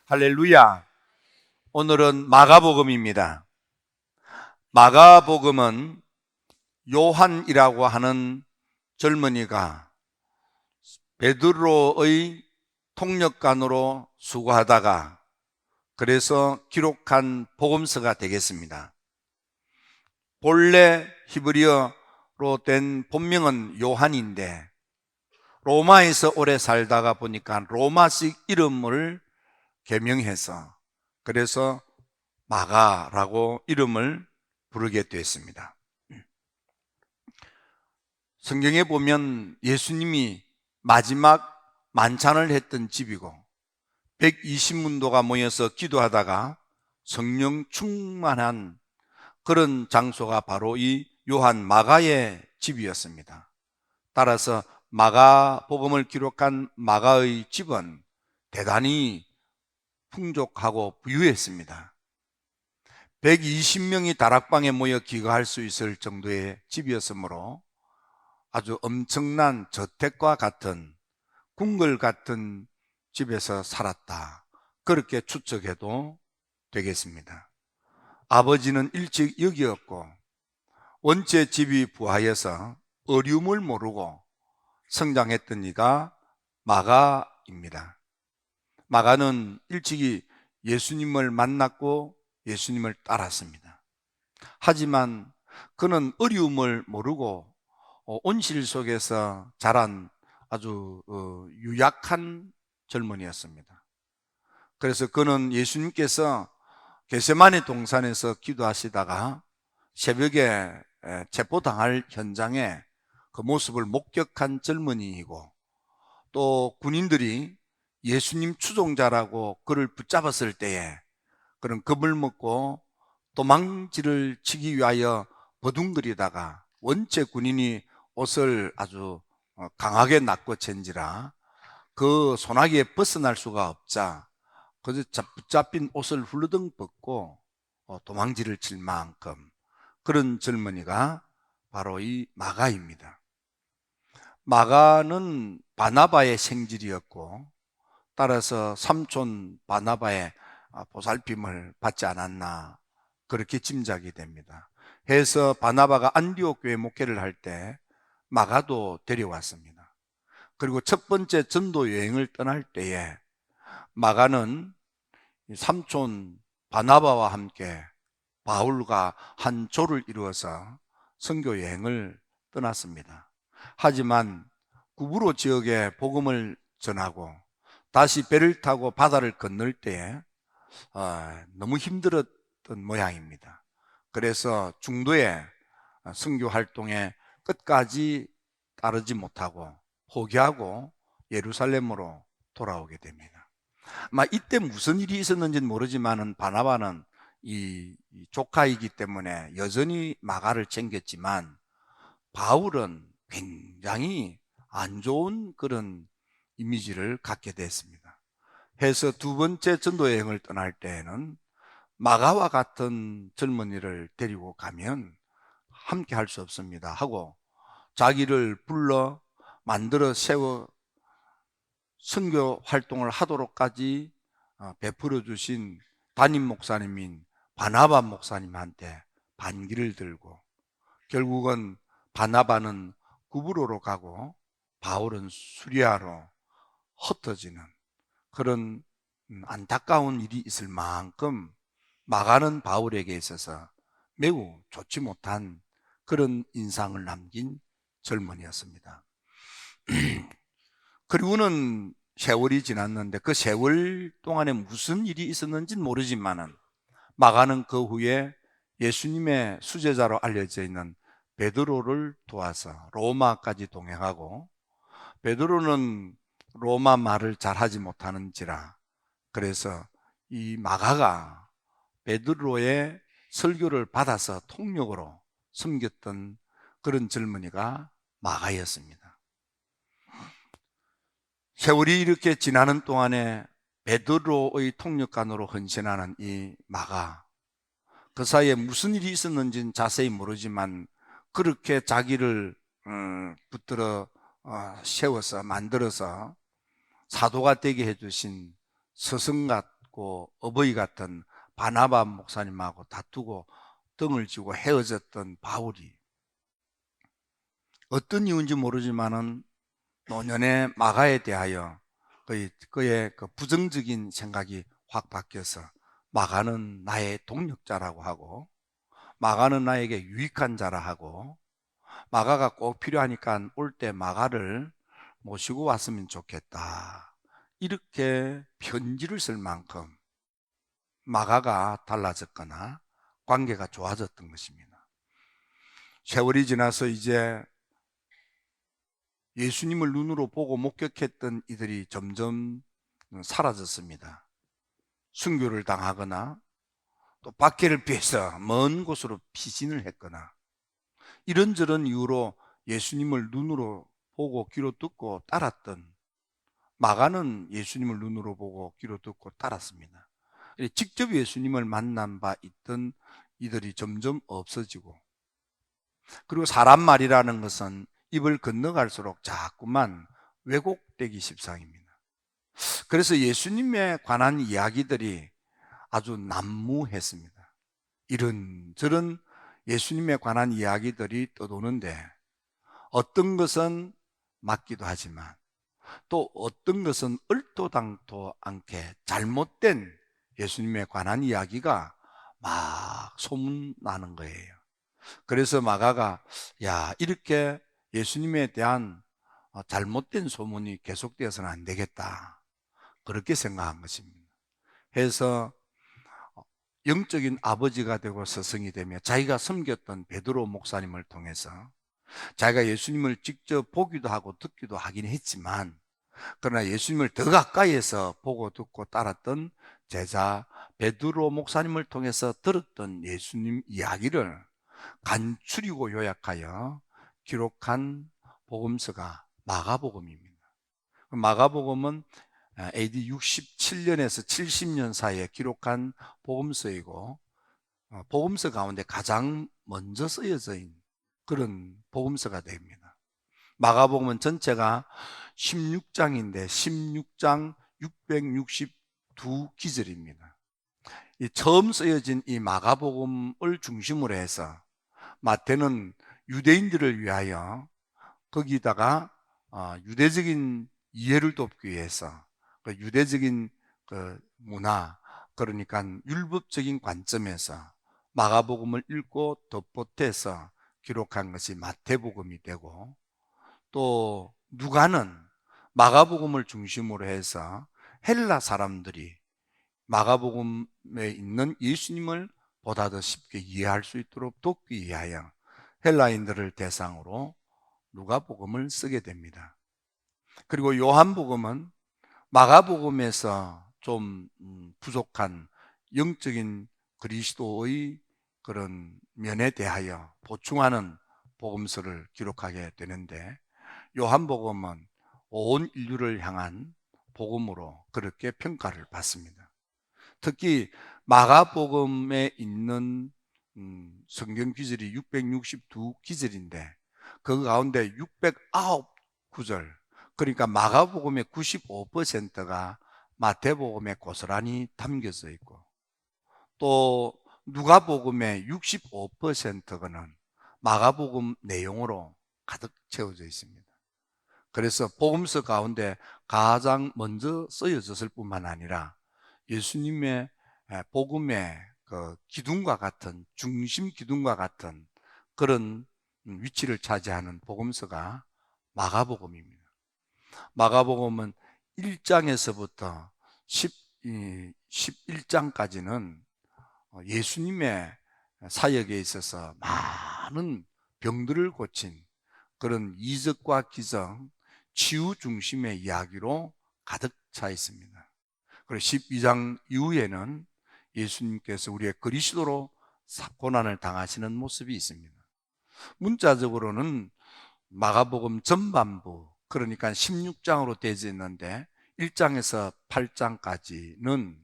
할렐루야. 오늘은 마가복음입니다. 마가복음은 요한이라고 하는 젊은이가 베드로의 통역관으로 수고하다가 그래서 기록한 복음서가 되겠습니다. 본래 히브리어로 된 본명은 요한인데 로마에서 오래 살다가 보니까 로마식 이름을 개명해서 그래서 마가라고 이름을 부르게 됐습니다. 성경에 보면 예수님이 마지막 만찬을 했던 집이고 120문도가 모여서 기도하다가 성령 충만한 그런 장소가 바로 이 요한 마가의 집이었습니다. 따라서 마가복음을 기록한 마가의 집은 대단히 풍족하고 부유했습니다. 120명이 다락방에 모여 기거할 수 있을 정도의 집이었으므로 아주 엄청난 저택과 같은 궁궐 같은 집에서 살았다, 그렇게 추측해도 되겠습니다. 아버지는 일찍 여기었고 원체 집이 부하여서 어려움을 모르고 성장했던 이가 마가입니다. 마가는 일찍이 예수님을 만났고 예수님을 따랐습니다. 하지만 그는 어려움을 모르고 온실 속에서 자란 아주 유약한 젊은이였습니다. 그래서 그는 예수님께서 겟세마네 동산에서 기도하시다가 새벽에 체포당할 현장에 그 모습을 목격한 젊은이이고 또 군인들이 예수님 추종자라고 그를 붙잡았을 때에 그런 겁을 먹고 도망치를 치기 위하여 버둥거리다가 원체 군인이 옷을 아주 강하게 낚고챈지라 그 소나기에 벗어날 수가 없자 그저 붙잡힌 옷을 훌러덩 벗고 도망치를 칠 만큼 그런 젊은이가 바로 이 마가입니다. 마가는 바나바의 생질이었고 따라서 삼촌 바나바의 보살핌을 받지 않았나 그렇게 짐작이 됩니다. 해서 바나바가 안디옥 교회 목회를 할 때 마가도 데려왔습니다. 그리고 첫 번째 전도 여행을 떠날 때에 마가는 삼촌 바나바와 함께 바울과 한 조를 이루어서 선교 여행을 떠났습니다. 하지만 구브로 지역에 복음을 전하고 다시 배를 타고 바다를 건널 때에 너무 힘들었던 모양입니다. 그래서 중도에 선교 활동에 끝까지 따르지 못하고 포기하고 예루살렘으로 돌아오게 됩니다. 아마 이때 무슨 일이 있었는지는 모르지만 바나바는 이 조카이기 때문에 여전히 마가를 챙겼지만 바울은 굉장히 안 좋은 그런 이미지를 갖게 됐습니다. 해서 두 번째 전도 여행을 떠날 때에는 마가와 같은 젊은이를 데리고 가면 함께 할 수 없습니다 하고 자기를 불러 만들어 세워 선교 활동을 하도록까지 베풀어 주신 담임 목사님인 바나바 목사님한테 반기를 들고 결국은 바나바는 구브로로 가고 바울은 수리아로 흩어지는 그런 안타까운 일이 있을 만큼 마가는 바울에게 있어서 매우 좋지 못한 그런 인상을 남긴 젊은이였습니다. 그리고는 세월이 지났는데 그 세월 동안에 무슨 일이 있었는지는 모르지만은 마가는 그 후에 예수님의 수제자로 알려져 있는 베드로를 도와서 로마까지 동행하고 베드로는 로마 말을 잘하지 못하는지라 그래서 이 마가가 베드로의 설교를 받아서 통역으로 섬겼던 그런 젊은이가 마가였습니다. 세월이 이렇게 지나는 동안에 베드로의 통역관으로 헌신하는 이 마가, 그 사이에 무슨 일이 있었는지는 자세히 모르지만 그렇게 자기를 붙들어 세워서 만들어서 사도가 되게 해주신 스승 같고 없고 어버이 같은 바나바 목사님하고 다투고 등을 지고 헤어졌던 바울이 어떤 이유인지 모르지만은 노년의 마가에 대하여 그의 그 부정적인 생각이 확 바뀌어서 마가는 나의 동력자라고 하고, 마가는 나에게 유익한 자라 하고, 마가가 꼭 필요하니까 올 때 마가를 모시고 왔으면 좋겠다, 이렇게 편지를 쓸 만큼 마가가 달라졌거나 관계가 좋아졌던 것입니다. 세월이 지나서 이제 예수님을 눈으로 보고 목격했던 이들이 점점 사라졌습니다. 순교를 당하거나 또 박해를 피해서 먼 곳으로 피신을 했거나 이런저런 이유로 예수님을 눈으로 보고 귀로 듣고 따랐던 마가는 예수님을 눈으로 보고 귀로 듣고 따랐습니다. 직접 예수님을 만난 바 있던 이들이 점점 없어지고, 그리고 사람 말이라는 것은 입을 건너갈수록 자꾸만 왜곡되기 십상입니다. 그래서 예수님에 관한 이야기들이 아주 난무했습니다. 이런저런 예수님에 관한 이야기들이 떠도는데 어떤 것은 맞기도 하지만 또 어떤 것은 얼토당토 않게 잘못된 예수님에 관한 이야기가 막 소문나는 거예요. 그래서 마가가 이렇게 예수님에 대한 잘못된 소문이 계속되어서는 안 되겠다, 그렇게 생각한 것입니다. 해서 영적인 아버지가 되고 스승이 되며 자기가 섬겼던 베드로 목사님을 통해서 자기가 예수님을 직접 보기도 하고 듣기도 하긴 했지만, 그러나 예수님을 더 가까이에서 보고 듣고 따랐던 제자 베드로 목사님을 통해서 들었던 예수님 이야기를 간추리고 요약하여 기록한 복음서가 마가복음입니다. 마가복음은 AD 67년에서 70년 사이에 기록한 복음서이고, 복음서 가운데 가장 먼저 쓰여져 있는 그런 복음서가 됩니다. 마가복음은 전체가 16장인데 16장 662기절입니다. 처음 쓰여진 이 마가복음을 중심으로 해서 마태는 유대인들을 위하여 거기다가 유대적인 이해를 돕기 위해서 그 유대적인 그 문화, 그러니까 율법적인 관점에서 마가복음을 읽고 덧보태서 기록한 것이 마태복음이 되고, 또 누가는 마가복음을 중심으로 해서 헬라 사람들이 마가복음에 있는 예수님을 보다 더 쉽게 이해할 수 있도록 돕기 위하여 헬라인들을 대상으로 누가복음을 쓰게 됩니다. 그리고 요한복음은 마가복음에서 좀 부족한 영적인 그리스도의 그런 면에 대하여 보충하는 복음서를 기록하게 되는데, 요한복음은 온 인류를 향한 복음으로 그렇게 평가를 받습니다. 특히 마가복음에 있는 성경 기절이 662기절인데 그 가운데 609구절, 그러니까 마가복음의 95%가 마태복음에 고스란히 담겨져 있고, 또 누가복음의 65%는 마가복음 내용으로 가득 채워져 있습니다. 그래서 복음서 가운데 가장 먼저 쓰여졌을 뿐만 아니라 예수님의 복음의 그 기둥과 같은, 중심 기둥과 같은 그런 위치를 차지하는 복음서가 마가복음입니다. 마가복음은 1장에서부터 11장까지는 예수님의 사역에 있어서 많은 병들을 고친 그런 이적과 기적, 치유 중심의 이야기로 가득 차 있습니다. 그리고 12장 이후에는 예수님께서 우리의 그리스도로 고난을 당하시는 모습이 있습니다. 문자적으로는 마가복음 전반부, 그러니까 16장으로 되어 있는데 1장에서 8장까지는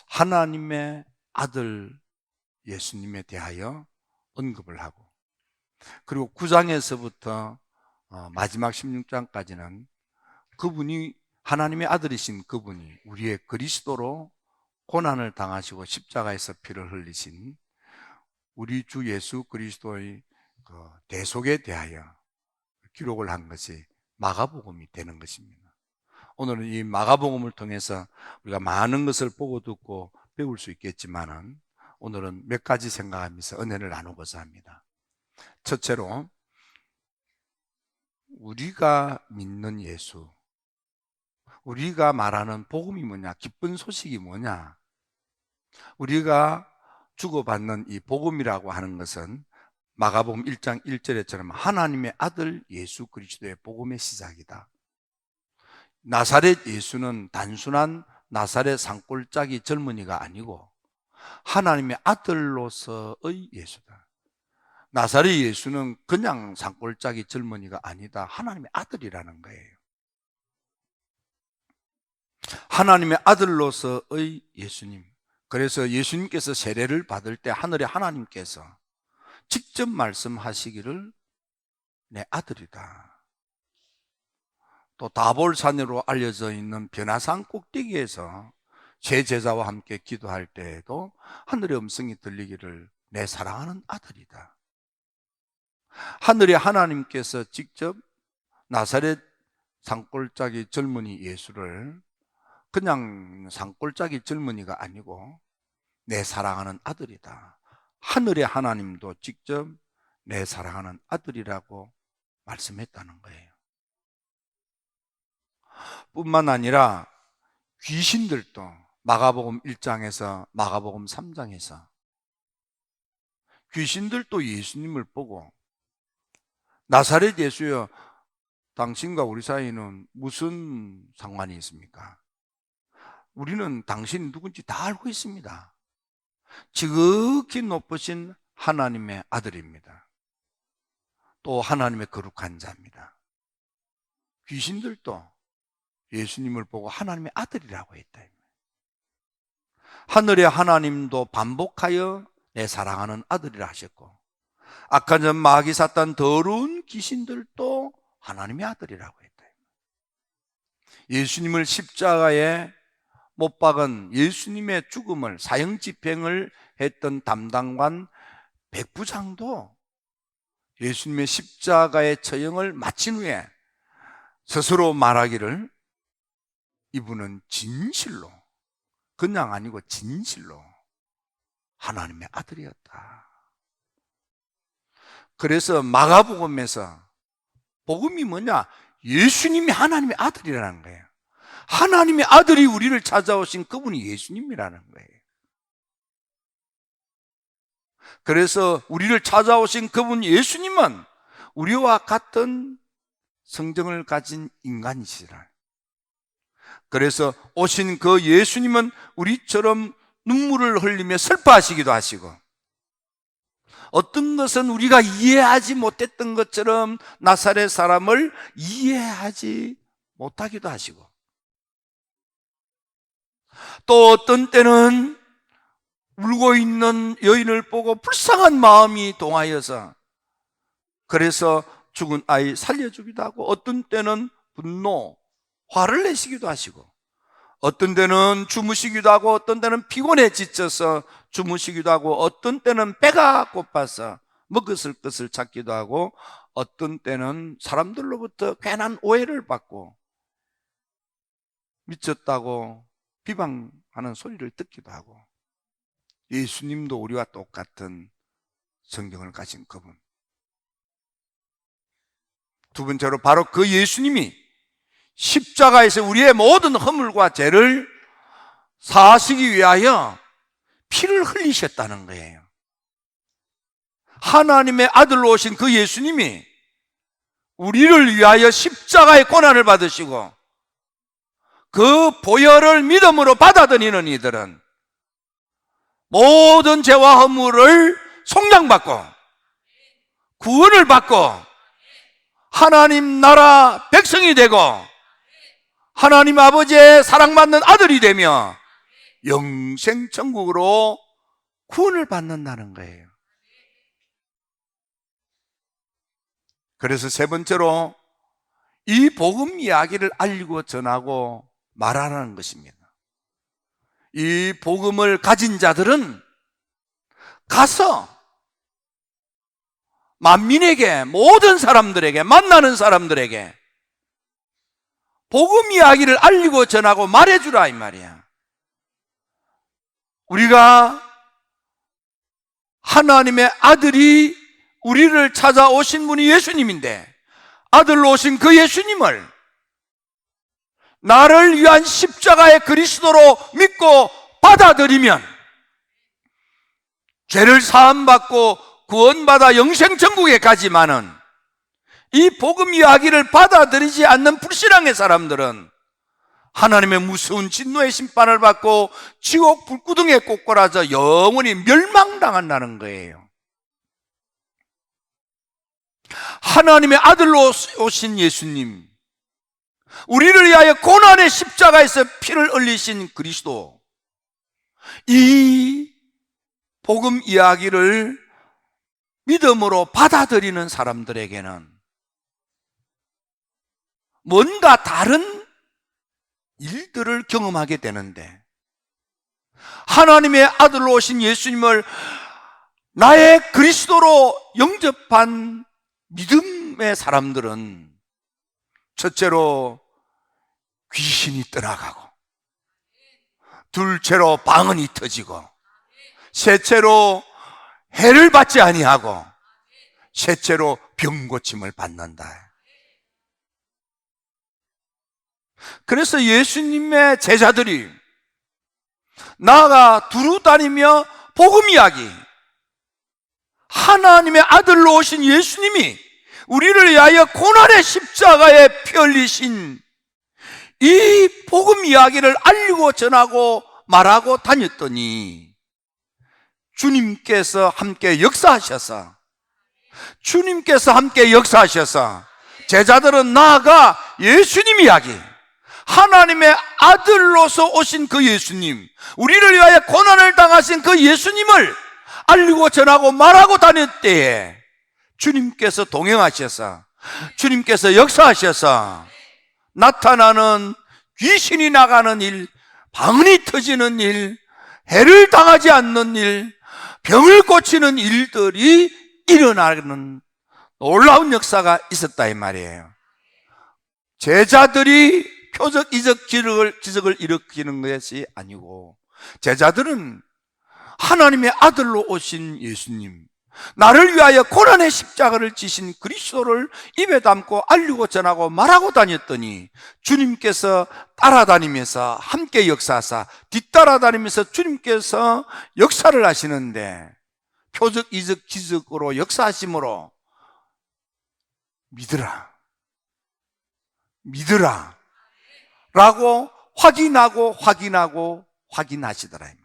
하나님의 아들 예수님에 대하여 언급을 하고, 그리고 9장에서부터 마지막 16장까지는 그분이, 하나님의 아들이신 그분이 우리의 그리스도로 고난을 당하시고 십자가에서 피를 흘리신 우리 주 예수 그리스도의 그 대속에 대하여 기록을 한 것이 마가복음이 되는 것입니다. 오늘은 이 마가복음을 통해서 우리가 많은 것을 보고 듣고 배울 수 있겠지만은 오늘은 몇 가지 생각하면서 은혜를 나누고자 합니다. 첫째로, 우리가 믿는 예수, 우리가 말하는 복음이 뭐냐, 기쁜 소식이 뭐냐, 우리가 주고받는 이 복음이라고 하는 것은 마가복음 1장 1절에처럼 하나님의 아들 예수 그리스도의 복음의 시작이다. 나사렛 예수는 단순한 나사렛 산골짜기 젊은이가 아니고 하나님의 아들로서의 예수다. 나사렛 예수는 그냥 산골짜기 젊은이가 아니다. 하나님의 아들이라는 거예요. 하나님의 아들로서의 예수님. 그래서 예수님께서 세례를 받을 때 하늘의 하나님께서 직접 말씀하시기를 내 아들이다. 또 다볼산으로 알려져 있는 변화산 꼭대기에서 제 제자와 함께 기도할 때에도 하늘의 음성이 들리기를 내 사랑하는 아들이다. 하늘의 하나님께서 직접 나사렛 산골짜기 젊은이 예수를 그냥 산골짜기 젊은이가 아니고 내 사랑하는 아들이다. 하늘의 하나님도 직접 내 사랑하는 아들이라고 말씀했다는 거예요. 뿐만 아니라 귀신들도 마가복음 1장에서 마가복음 3장에서 귀신들도 예수님을 보고 나사렛 예수여, 당신과 우리 사이는 무슨 상관이 있습니까? 우리는 당신이 누군지 다 알고 있습니다. 지극히 높으신 하나님의 아들입니다. 또 하나님의 거룩한 자입니다. 귀신들도 예수님을 보고 하나님의 아들이라고 했다. 하늘의 하나님도 반복하여 내 사랑하는 아들이라 하셨고, 악한 전 마귀 사탄 더러운 귀신들도 하나님의 아들이라고 했다. 예수님을 십자가에 못 박은 예수님의 죽음을, 사형 집행을 했던 담당관 백부장도 예수님의 십자가의 처형을 마친 후에 스스로 말하기를 이분은 진실로, 그냥 아니고 진실로 하나님의 아들이었다. 그래서 마가복음에서 복음이 뭐냐? 예수님이 하나님의 아들이라는 거예요. 하나님의 아들이 우리를 찾아오신 그분이 예수님이라는 거예요. 그래서 우리를 찾아오신 그분 예수님은 우리와 같은 성정을 가진 인간이시라. 그래서 오신 그 예수님은 우리처럼 눈물을 흘리며 슬퍼하시기도 하시고, 어떤 것은 우리가 이해하지 못했던 것처럼 나사렛 사람을 이해하지 못하기도 하시고, 또 어떤 때는 울고 있는 여인을 보고 불쌍한 마음이 동하여서 그래서 죽은 아이 살려주기도 하고, 어떤 때는 분노, 화를 내시기도 하시고, 어떤 때는 주무시기도 하고, 어떤 때는 피곤해 지쳐서 주무시기도 하고, 어떤 때는 배가 고파서 먹을 것을 찾기도 하고, 어떤 때는 사람들로부터 괜한 오해를 받고 미쳤다고 비방하는 소리를 듣기도 하고, 예수님도 우리와 똑같은 성경을 가진 그분. 두 번째로 바로 그 예수님이 십자가에서 우리의 모든 허물과 죄를 사하시기 위하여 피를 흘리셨다는 거예요. 하나님의 아들로 오신 그 예수님이 우리를 위하여 십자가의 고난을 받으시고 그 보혈을 믿음으로 받아들이는 이들은 모든 죄와 허물을 속량받고 구원을 받고 하나님 나라 백성이 되고 하나님 아버지의 사랑받는 아들이 되며 영생 천국으로 구원을 받는다는 거예요. 그래서 세 번째로 이 복음 이야기를 알리고 전하고 말하라는 것입니다. 이 복음을 가진 자들은 가서 만민에게, 모든 사람들에게, 만나는 사람들에게 복음 이야기를 알리고 전하고 말해주라 이 말이야. 우리가 하나님의 아들이 우리를 찾아오신 분이 예수님인데, 아들로 오신 그 예수님을 나를 위한 십자가의 그리스도로 믿고 받아들이면 죄를 사함받고 구원받아 영생천국에 가지만은, 이 복음 이야기를 받아들이지 않는 불신앙의 사람들은 하나님의 무서운 진노의 심판을 받고 지옥 불구덩이에 꽂고라져 영원히 멸망당한다는 거예요. 하나님의 아들로 오신 예수님, 우리를 위하여 고난의 십자가에서 피를 흘리신 그리스도, 이 복음 이야기를 믿음으로 받아들이는 사람들에게는 뭔가 다른 일들을 경험하게 되는데, 하나님의 아들로 오신 예수님을 나의 그리스도로 영접한 믿음의 사람들은 첫째로 귀신이 떠나가고, 둘째로 방언이 터지고, 셋째로 해를 받지 아니하고, 셋째로 병 고침을 받는다. 그래서 예수님의 제자들이 나아가 두루 다니며 복음 이야기, 하나님의 아들로 오신 예수님이 우리를 위하여 고난의 십자가에 피 흘리신 이 복음 이야기를 알리고 전하고 말하고 다녔더니, 주님께서 함께 역사하셔서 제자들은 나아가 예수님 이야기, 하나님의 아들로서 오신 그 예수님, 우리를 위하여 고난을 당하신 그 예수님을 알리고 전하고 말하고 다닐 때에 주님께서 동행하셔서, 주님께서 역사하셔서 나타나는 귀신이 나가는 일, 방언이 터지는 일, 해를 당하지 않는 일, 병을 고치는 일들이 일어나는 놀라운 역사가 있었다 이 말이에요. 제자들이 표적, 이적, 기적을 일으키는 것이 아니고, 제자들은 하나님의 아들로 오신 예수님, 나를 위하여 고난의 십자가를 지신 그리스도를 입에 담고 알리고 전하고 말하고 다녔더니, 주님께서 따라다니면서 함께 역사하사 뒤따라다니면서 주님께서 역사를 하시는데, 표적, 이적, 기적으로 역사하심으로 믿으라 라고 확인하시더라 이 말이에요.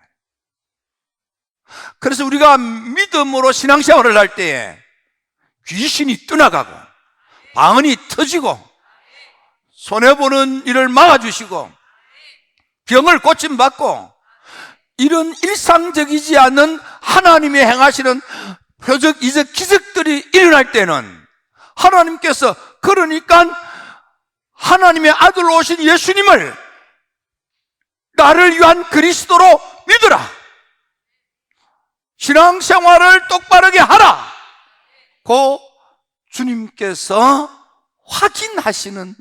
그래서 우리가 믿음으로 신앙생활을 할 때에 귀신이 떠나가고, 방언이 터지고, 손해보는 일을 막아주시고, 병을 고침받고, 이런 일상적이지 않은 하나님의 행하시는 표적, 이적, 기적들이 일어날 때는 하나님께서, 그러니까 하나님의 아들로 오신 예수님을 나를 위한 그리스도로 믿으라, 신앙생활을 똑바르게 하라 고 주님께서 확인하시는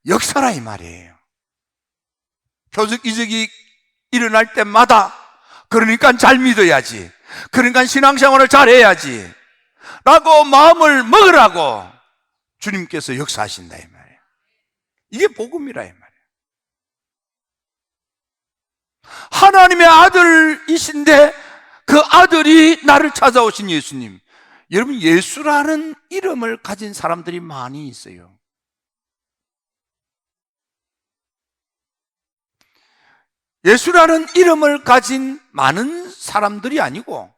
역사라 이 말이에요. 표적, 이적이 일어날 때마다, 그러니까 잘 믿어야지, 그러니까 신앙생활을 잘 해야지 라고 마음을 먹으라고 주님께서 역사하신다 이 말이에요. 이게 복음이라 이 말이에요. 하나님의 아들이신데 그 아들이 나를 찾아오신 예수님. 여러분, 예수라는 이름을 가진 사람들이 많이 있어요. 예수라는 이름을 가진 많은 사람들이 아니고,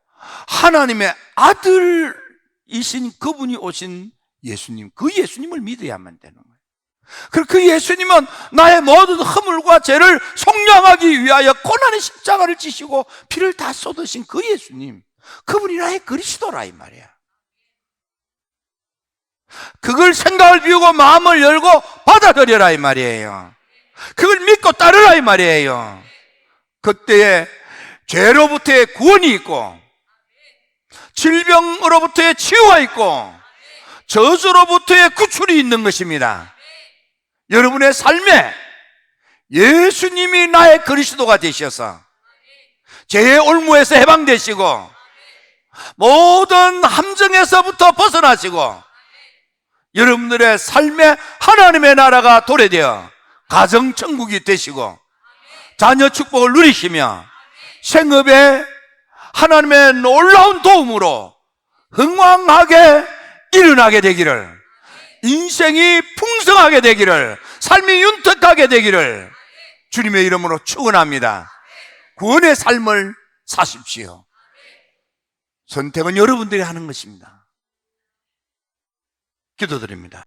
하나님의 아들이신 그분이 오신 예수님, 그 예수님을 믿어야만 되는 거예요. 그리고 그 예수님은 나의 모든 허물과 죄를 속량하기 위하여 고난의 십자가를 지시고 피를 다 쏟으신 그 예수님, 그분이 나의 그리스도라 이 말이야. 그걸 생각을 비우고 마음을 열고 받아들여라 이 말이에요. 그걸 믿고 따르라 이 말이에요. 그때에 죄로부터의 구원이 있고, 질병으로부터의 치유가 있고, 저주로부터의 구출이 있는 것입니다. 여러분의 삶에 예수님이 나의 그리스도가 되셔서 죄의 올무에서 해방되시고 모든 함정에서부터 벗어나시고 여러분들의 삶에 하나님의 나라가 도래되어 가정천국이 되시고 자녀 축복을 누리시며 생업에 하나님의 놀라운 도움으로 흥왕하게 일어나게 되기를, 인생이 풍성하게 되기를, 삶이 윤택하게 되기를 주님의 이름으로 축원합니다. 구원의 삶을 사십시오. 선택은 여러분들이 하는 것입니다. 기도드립니다.